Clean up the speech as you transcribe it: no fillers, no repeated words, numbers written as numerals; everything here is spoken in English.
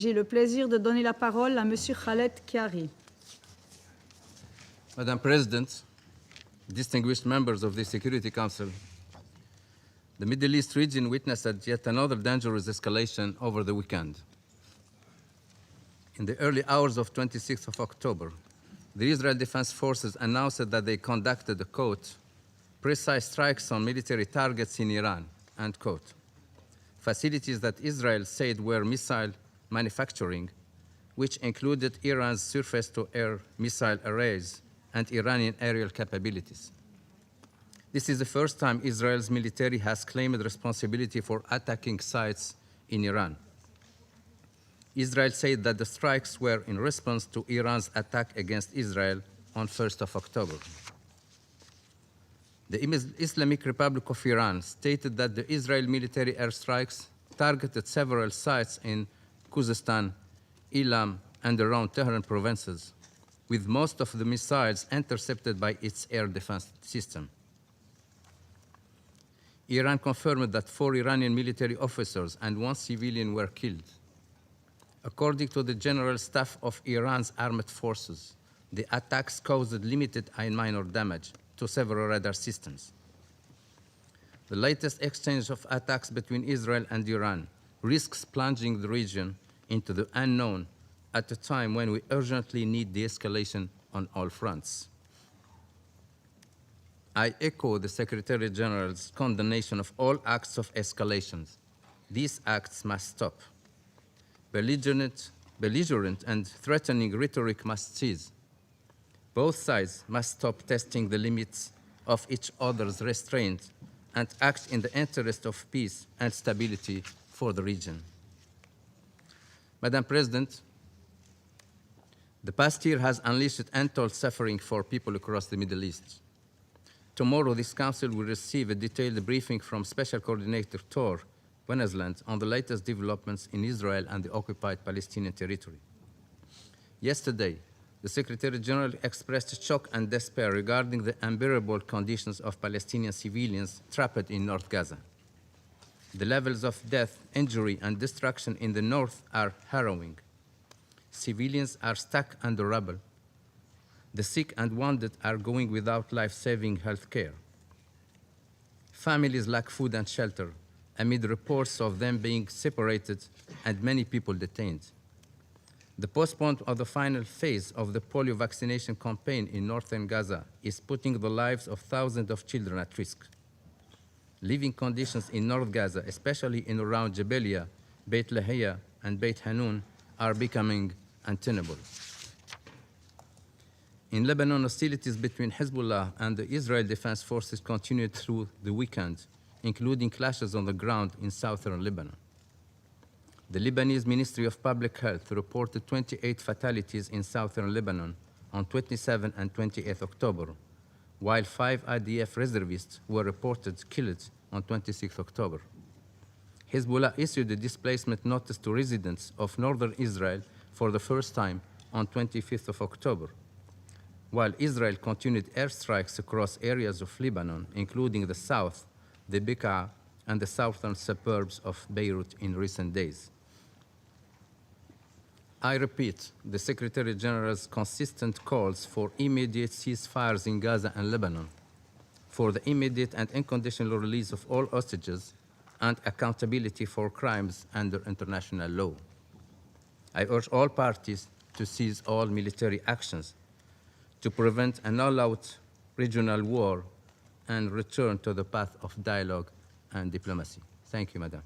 J'ai le plaisir de donner la parole à Monsieur Khaled Khiari. Madam President, distinguished members of the Security Council, the Middle East region witnessed yet another dangerous escalation over the weekend. In the early hours of 26th of October, the Israel Defense Forces announced that they conducted, quote, precise strikes on military targets in Iran, end quote. Facilities that Israel said were missile manufacturing, which included Iran's surface-to-air missile arrays and Iranian aerial capabilities. This is the first time Israel's military has claimed responsibility for attacking sites in Iran. Israel said that the strikes were in response to Iran's attack against Israel on 1st of October. The Islamic Republic of Iran stated that the Israel military airstrikes targeted several sites in Khuzestan, Elam, and around Tehran provinces, with most of the missiles intercepted by its air defense system. Iran confirmed that 4 Iranian military officers and 1 civilian were killed. According to the General Staff of Iran's armed forces, the attacks caused limited and minor damage to several radar systems. The latest exchange of attacks between Israel and Iran risks plunging the region into the unknown at a time when we urgently need de-escalation on all fronts. I echo the Secretary General's condemnation of all acts of escalation. These acts must stop. Belligerent and threatening rhetoric must cease. Both sides must stop testing the limits of each other's restraint and act in the interest of peace and stability for the region. Madam President, the past year has unleashed untold suffering for people across the Middle East. Tomorrow, this Council will receive a detailed briefing from Special Coordinator Tor Wennesland on the latest developments in Israel and the occupied Palestinian territory. Yesterday, the Secretary General expressed shock and despair regarding the unbearable conditions of Palestinian civilians trapped in North Gaza. The levels of death, injury, and destruction in the north are harrowing. Civilians are stuck under rubble. The sick and wounded are going without life-saving health care. Families lack food and shelter, amid reports of them being separated and many people detained. The postponement of the final phase of the polio vaccination campaign in northern Gaza is putting the lives of thousands of children at risk. Living conditions in North Gaza, especially in around Jabalia, Beit Lahia, and Beit Hanun, are becoming untenable. In Lebanon, hostilities between Hezbollah and the Israel Defense Forces continued through the weekend, including clashes on the ground in southern Lebanon. The Lebanese Ministry of Public Health reported 28 fatalities in southern Lebanon on 27 and 28 October, while 5 IDF reservists were reported killed on 26 October. Hezbollah issued a displacement notice to residents of northern Israel for the first time on 25th of October, while Israel continued airstrikes across areas of Lebanon, including the south, the Bekaa, and the southern suburbs of Beirut in recent days. I repeat the Secretary General's consistent calls for immediate ceasefires in Gaza and Lebanon, for the immediate and unconditional release of all hostages, and accountability for crimes under international law. I urge all parties to cease all military actions, to prevent an all-out regional war, and return to the path of dialogue and diplomacy. Thank you, Madam.